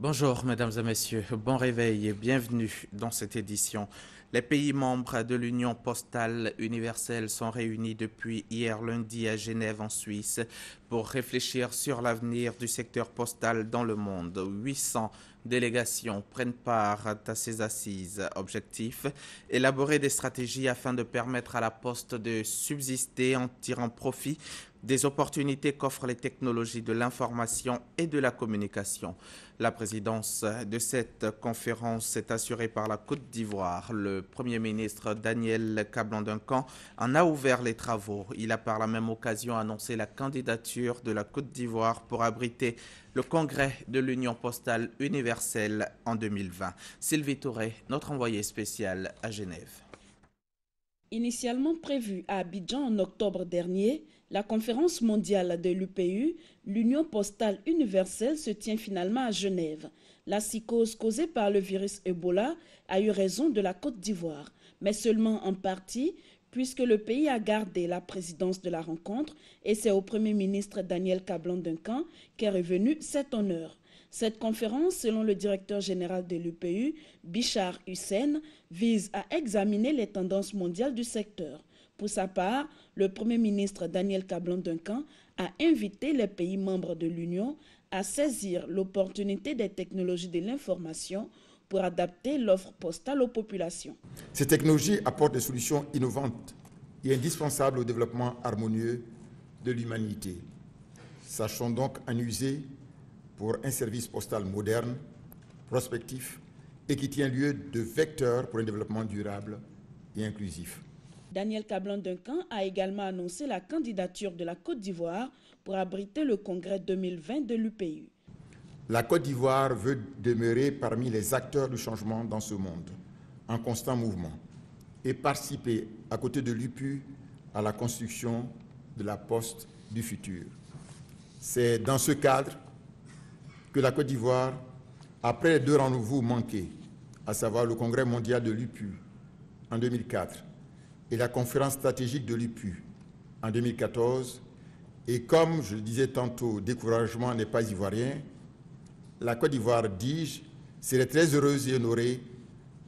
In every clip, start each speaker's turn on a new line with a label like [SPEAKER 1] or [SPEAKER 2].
[SPEAKER 1] Bonjour mesdames et messieurs, bon réveil et bienvenue dans cette édition. Les pays membres de l'Union postale universelle sont réunis depuis hier lundi à Genève en Suisse pour réfléchir sur l'avenir du secteur postal dans le monde. 800 délégations prennent part à ces assises. Objectif, élaborer des stratégies afin de permettre à la Poste de subsister en tirant profit des opportunités qu'offrent les technologies de l'information et de la communication. La présidence de cette conférence est assurée par la Côte d'Ivoire. Le Premier ministre Daniel Kablan-Duncan en a ouvert les travaux. Il a par la même occasion annoncé la candidature de la Côte d'Ivoire pour abriter le congrès de l'Union postale universelle en 2020. Sylvie Touré, notre envoyée spéciale à Genève.
[SPEAKER 2] Initialement prévue à Abidjan en octobre dernier, la conférence mondiale de l'UPU, l'Union postale universelle, se tient finalement à Genève. La psychose causée par le virus Ebola a eu raison de la Côte d'Ivoire, mais seulement en partie, puisque le pays a gardé la présidence de la rencontre et c'est au Premier ministre Daniel Kablan-Duncan qu'est revenu cet honneur. Cette conférence, selon le directeur général de l'UPU, Bichar Hussein, vise à examiner les tendances mondiales du secteur. Pour sa part, le Premier ministre Daniel Kablan-Duncan a invité les pays membres de l'Union à saisir l'opportunité des technologies de l'information pour adapter l'offre postale aux populations.
[SPEAKER 3] Ces technologies apportent des solutions innovantes et indispensables au développement harmonieux de l'humanité. Sachons donc en user pour un service postal moderne, prospectif et qui tient lieu de vecteur pour un développement durable et inclusif.
[SPEAKER 2] Daniel Kablan-Duncan a également annoncé la candidature de la Côte d'Ivoire pour abriter le congrès 2020 de l'UPU.
[SPEAKER 3] La Côte d'Ivoire veut demeurer parmi les acteurs du changement dans ce monde, en constant mouvement, et participer à côté de l'UPU à la construction de la poste du futur. C'est dans ce cadre que la Côte d'Ivoire, après les deux rendez-vous manqués, à savoir le congrès mondial de l'UPU en 2004 et la conférence stratégique de l'UPU en 2014, et comme je le disais tantôt, découragement n'est pas ivoirien, la Côte d'Ivoire, dis-je, serait très heureuse et honorée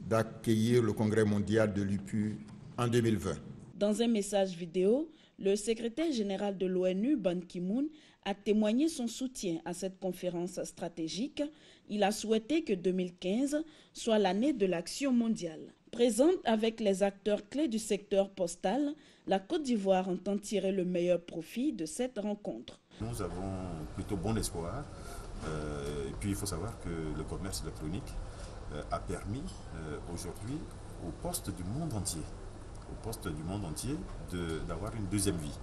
[SPEAKER 3] d'accueillir le congrès mondial de l'UPU en 2020.
[SPEAKER 2] Dans un message vidéo, le secrétaire général de l'ONU, Ban Ki-moon, a témoigné son soutien à cette conférence stratégique. Il a souhaité que 2015 soit l'année de l'action mondiale. Présente avec les acteurs clés du secteur postal, la Côte d'Ivoire entend tirer le meilleur profit de cette rencontre.
[SPEAKER 4] Nous avons plutôt bon espoir. Et puis il faut savoir que le commerce électronique a permis aujourd'hui aux postes du monde entier, d'avoir une deuxième vie.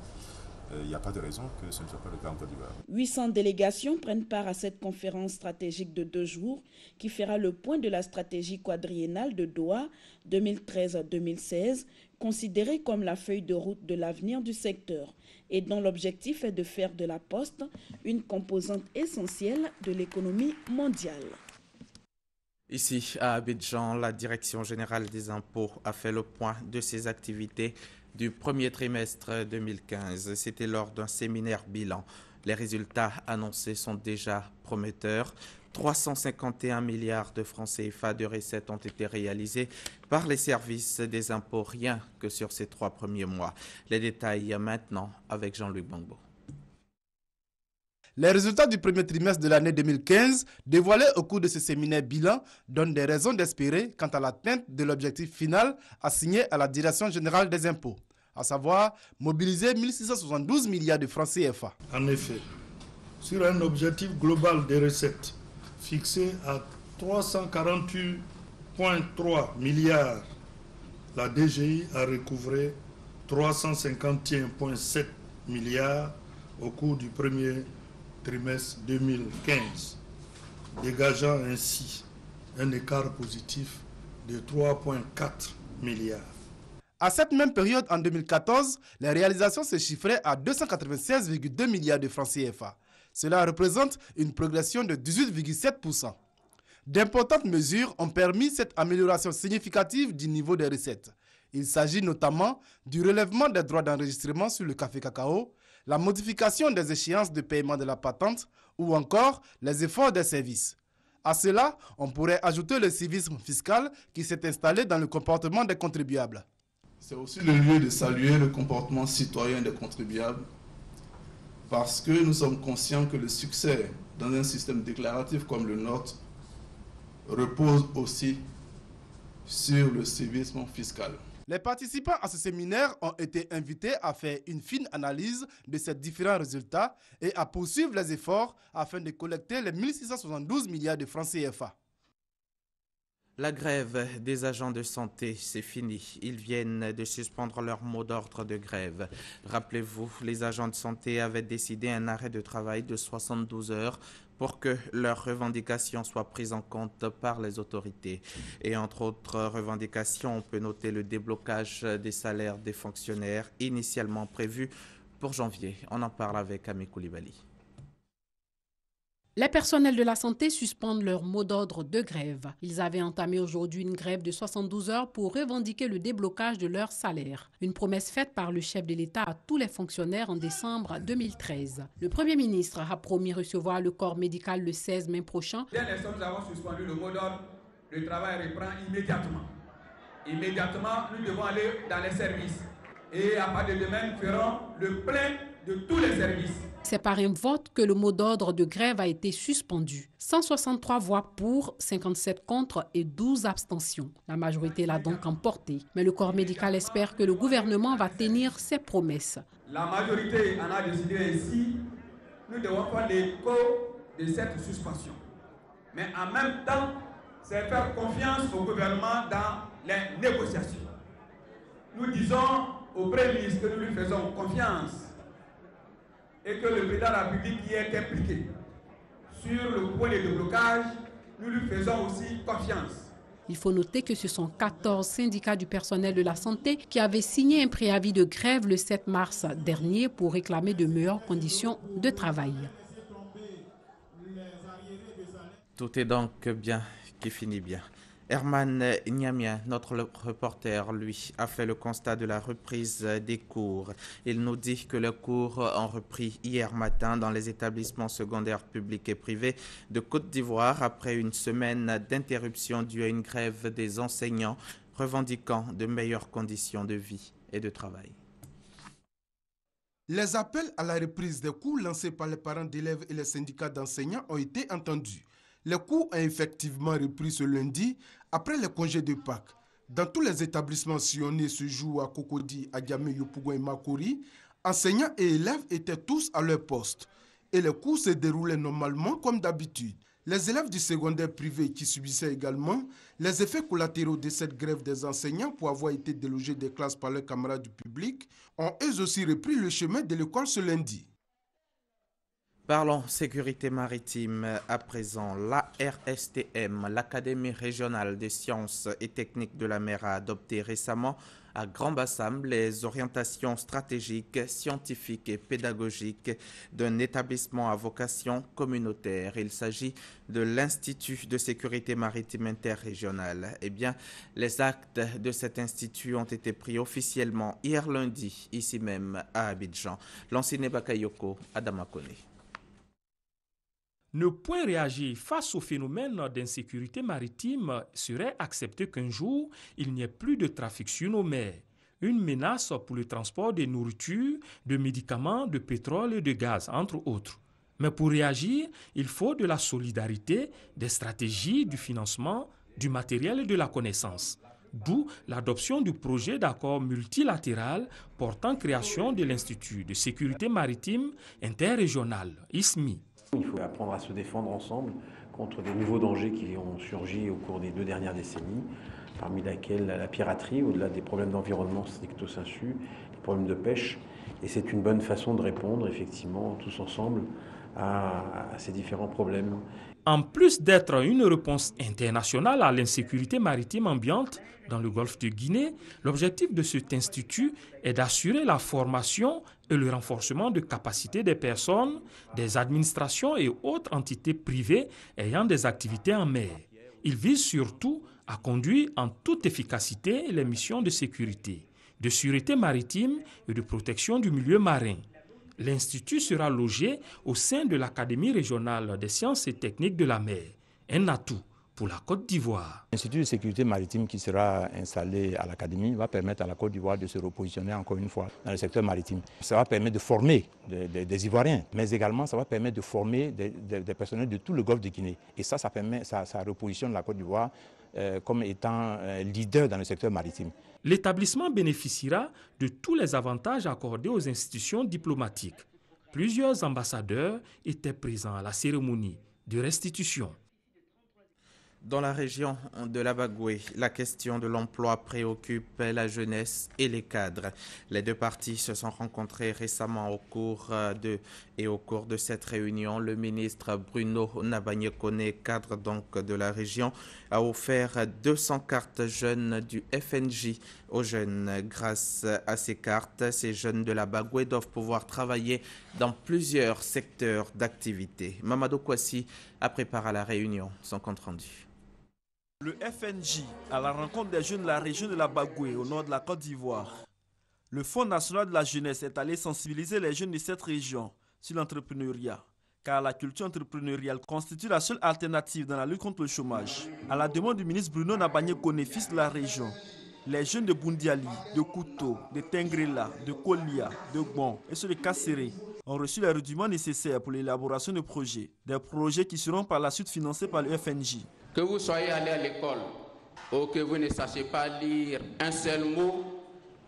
[SPEAKER 4] Il n'y a pas de raison que ce ne soit pas le cas en Côte d'Ivoire.
[SPEAKER 2] 800 délégations prennent part à cette conférence stratégique de 2 jours qui fera le point de la stratégie quadriennale de Doha 2013-2016, considérée comme la feuille de route de l'avenir du secteur et dont l'objectif est de faire de la poste une composante essentielle de l'économie mondiale.
[SPEAKER 1] Ici, à Abidjan, la Direction générale des impôts a fait le point de ses activités du premier trimestre 2015. C'était lors d'un séminaire bilan. Les résultats annoncés sont déjà prometteurs. 351 milliards de francs CFA de recettes ont été réalisés par les services des impôts rien que sur ces 3 premiers mois. Les détails maintenant avec Jean-Luc Bangbo.
[SPEAKER 5] Les résultats du premier trimestre de l'année 2015 dévoilés au cours de ce séminaire bilan donnent des raisons d'espérer quant à l'atteinte de l'objectif final assigné à la Direction générale des impôts, à savoir mobiliser 1672 milliards de francs CFA.
[SPEAKER 6] En effet, sur un objectif global des recettes fixé à 348,3 milliards, la DGI a recouvré 351,7 milliards au cours du premier trimestre 2015, dégageant ainsi un écart positif de 3,4 milliards.
[SPEAKER 5] À cette même période, en 2014, les réalisations se chiffraient à 296,2 milliards de francs CFA. Cela représente une progression de 18,7%. D'importantes mesures ont permis cette amélioration significative du niveau des recettes. Il s'agit notamment du relèvement des droits d'enregistrement sur le café cacao, la modification des échéances de paiement de la patente ou encore les efforts des services. À cela, on pourrait ajouter le civisme fiscal qui s'est installé dans le comportement des contribuables.
[SPEAKER 6] C'est aussi le lieu de saluer le comportement citoyen des contribuables parce que nous sommes conscients que le succès dans un système déclaratif comme le nôtre repose aussi sur le civisme fiscal.
[SPEAKER 5] Les participants à ce séminaire ont été invités à faire une fine analyse de ces différents résultats et à poursuivre les efforts afin de collecter les 1672 milliards de francs CFA.
[SPEAKER 1] La grève des agents de santé, c'est fini. Ils viennent de suspendre leur mot d'ordre de grève. Rappelez-vous, les agents de santé avaient décidé un arrêt de travail de 72 heures pour que leurs revendications soient prises en compte par les autorités. Et entre autres revendications, on peut noter le déblocage des salaires des fonctionnaires initialement prévu pour janvier. On en parle avec Ami Koulibaly.
[SPEAKER 7] Les personnels de la santé suspendent leur mot d'ordre de grève. Ils avaient entamé aujourd'hui une grève de 72 heures pour revendiquer le déblocage de leur salaire. Une promesse faite par le chef de l'État à tous les fonctionnaires en décembre 2013. Le Premier ministre a promis recevoir le corps médical le 16 mai prochain.
[SPEAKER 8] Dès l'instant où nous avons suspendu le mot d'ordre, le travail reprend immédiatement. Immédiatement, nous devons aller dans les services. Et à partir de demain, nous ferons le plein de tous les services.
[SPEAKER 7] C'est par un vote que le mot d'ordre de grève a été suspendu. 163 voix pour, 57 contre et 12 abstentions. La majorité l'a donc emporté. Mais le corps médical espère que le gouvernement va tenir ses promesses.
[SPEAKER 8] La majorité en a décidé ainsi. Nous devons faire l'écho de cette suspension. Mais en même temps, c'est faire confiance au gouvernement dans les négociations. Nous disons au Premier ministre que nous lui faisons confiance et que le président de la République y est impliqué. Sur le point de déblocage, nous lui faisons aussi confiance.
[SPEAKER 7] Il faut noter que ce sont 14 syndicats du personnel de la santé qui avaient signé un préavis de grève le 7 mars dernier pour réclamer de meilleures conditions de travail.
[SPEAKER 1] Tout est donc bien qui finit bien. Herman Niamien, notre reporter, lui, a fait le constat de la reprise des cours. Il nous dit que les cours ont repris hier matin dans les établissements secondaires publics et privés de Côte d'Ivoire après une semaine d'interruption due à une grève des enseignants revendiquant de meilleures conditions de vie et de travail.
[SPEAKER 5] Les appels à la reprise des cours lancés par les parents d'élèves et les syndicats d'enseignants ont été entendus. Les cours ont effectivement repris ce lundi après les congés de Pâques. Dans tous les établissements sillonnés ce jour à Cocody, à Diamé, Yopougon et Makori, enseignants et élèves étaient tous à leur poste. Et les cours se déroulaient normalement comme d'habitude. Les élèves du secondaire privé qui subissaient également les effets collatéraux de cette grève des enseignants pour avoir été délogés des classes par leurs camarades du public ont eux aussi repris le chemin de l'école ce lundi.
[SPEAKER 1] Parlons sécurité maritime à présent. L'ARSTM, l'Académie régionale des sciences et techniques de la mer, a adopté récemment à Grand-Bassam les orientations stratégiques, scientifiques et pédagogiques d'un établissement à vocation communautaire. Il s'agit de l'Institut de sécurité maritime interrégionale. Eh bien, les actes de cet institut ont été pris officiellement hier lundi, ici même à Abidjan. Lanciné Bakayoko, Adama Kone.
[SPEAKER 9] Ne point réagir face au phénomène d'insécurité maritime serait accepter qu'un jour, il n'y ait plus de trafic sur nos mers. Une menace pour le transport de nourriture, de médicaments, de pétrole et de gaz, entre autres. Mais pour réagir, il faut de la solidarité, des stratégies, du financement, du matériel et de la connaissance. D'où l'adoption du projet d'accord multilatéral portant création de l'Institut de sécurité maritime interrégional, ISMI.
[SPEAKER 10] Il faut apprendre à se défendre ensemble contre des nouveaux dangers qui ont surgi au cours des 2 dernières décennies, parmi lesquels la piraterie, au-delà des problèmes d'environnement stricto sensu, les problèmes de pêche. Et c'est une bonne façon de répondre, effectivement, tous ensemble, à ces différents problèmes.
[SPEAKER 9] En plus d'être une réponse internationale à l'insécurité maritime ambiante dans le golfe de Guinée, l'objectif de cet institut est d'assurer la formation et le renforcement de capacités des personnes, des administrations et autres entités privées ayant des activités en mer. Il vise surtout à conduire en toute efficacité les missions de sécurité, de sûreté maritime et de protection du milieu marin. L'Institut sera logé au sein de l'Académie régionale des sciences et techniques de la mer. un atout pour la Côte d'Ivoire.
[SPEAKER 11] L'Institut de sécurité maritime qui sera installé à l'Académie va permettre à la Côte d'Ivoire de se repositionner encore une fois dans le secteur maritime. Ça va permettre de former des Ivoiriens, mais également ça va permettre de former des personnels de tout le golfe de Guinée. Et ça repositionne la Côte d'Ivoire comme étant leader dans le secteur maritime.
[SPEAKER 9] L'établissement bénéficiera de tous les avantages accordés aux institutions diplomatiques. Plusieurs ambassadeurs étaient présents à la cérémonie de restitution.
[SPEAKER 1] Dans la région de la Bagoué, la question de l'emploi préoccupe la jeunesse et les cadres. Les deux parties se sont rencontrées récemment au cours de cette réunion. Le ministre Bruno Nabagné-Koné, cadre donc de la région, a offert 200 cartes jeunes du FNJ aux jeunes. Grâce à ces cartes, ces jeunes de la Bagoué doivent pouvoir travailler dans plusieurs secteurs d'activité. Mamadou Kouassi a préparé la réunion. Son compte rendu.
[SPEAKER 12] Le FNJ, à la rencontre des jeunes de la région de la Bagoué, au nord de la Côte d'Ivoire. Le Fonds national de la jeunesse est allé sensibiliser les jeunes de cette région sur l'entrepreneuriat, car la culture entrepreneuriale constitue la seule alternative dans la lutte contre le chômage. À la demande du ministre Bruno Nabagné-Koné, fils de la région, les jeunes de Bundiali, de Kouto, de Tengrela, de Kolia, de Gbon et ceux de Kasséré ont reçu les rudiments nécessaires pour l'élaboration de projets. Des projets qui seront par la suite financés par le FNJ.
[SPEAKER 13] Que vous soyez allé à l'école ou que vous ne sachiez pas lire un seul mot,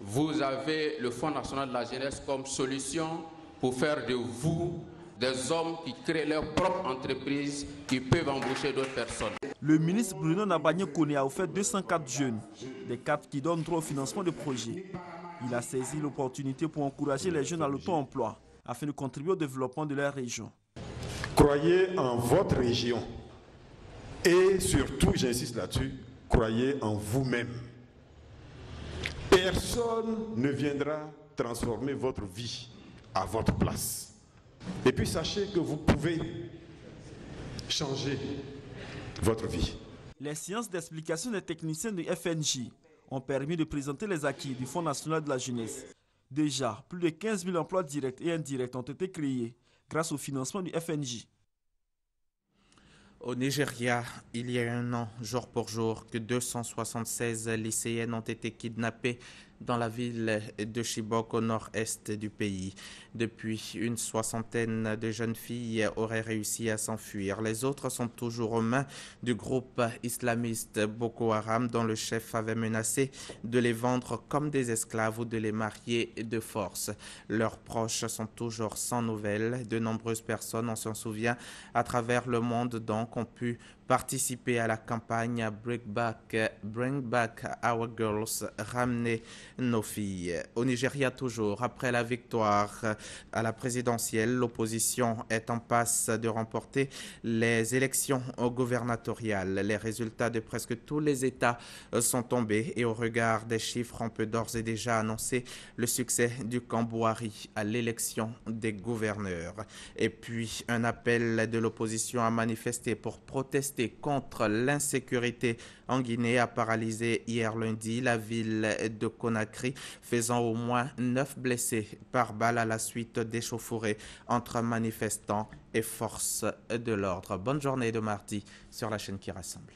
[SPEAKER 13] vous avez le Fonds national de la jeunesse comme solution pour faire de vous des hommes qui créent leur propre entreprise, qui peuvent embaucher d'autres personnes.
[SPEAKER 12] Le ministre Bruno Nabagné-Koné a offert 204 jeunes, des cartes qui donnent droit au financement de projets. Il a saisi l'opportunité pour encourager les jeunes à l'auto-emploi afin de contribuer au développement de leur région.
[SPEAKER 14] Croyez en votre région. Et surtout, j'insiste là-dessus, croyez en vous-même. Personne ne viendra transformer votre vie à votre place. Et puis sachez que vous pouvez changer votre vie.
[SPEAKER 12] Les séances d'explication des techniciens du FNJ ont permis de présenter les acquis du Fonds national de la jeunesse. Déjà, plus de 15 000 emplois directs et indirects ont été créés grâce au financement du FNJ.
[SPEAKER 1] Au Nigeria, il y a un an, jour pour jour, que 276 lycéennes ont été kidnappées dans la ville de Chibok au nord-est du pays. Depuis, une soixantaine de jeunes filles auraient réussi à s'enfuir. Les autres sont toujours aux mains du groupe islamiste Boko Haram, dont le chef avait menacé de les vendre comme des esclaves ou de les marier de force. Leurs proches sont toujours sans nouvelles. De nombreuses personnes, on s'en souvient, à travers le monde donc, ont pu participer à la campagne Bring Back Our Girls, ramener nos filles. Au Nigeria toujours, après la victoire à la présidentielle, l'opposition est en passe de remporter les élections gouvernementales. Les résultats de presque tous les États sont tombés et au regard des chiffres, on peut d'ores et déjà annoncer le succès du Cambouari à l'élection des gouverneurs. Et puis, un appel de l'opposition à manifester pour protester contre l'insécurité en Guinée a paralysé hier lundi la ville de Conakry, faisant au moins 9 blessés par balle à la suite d'échauffourées entre manifestants et forces de l'ordre. Bonne journée de mardi sur la chaîne qui rassemble.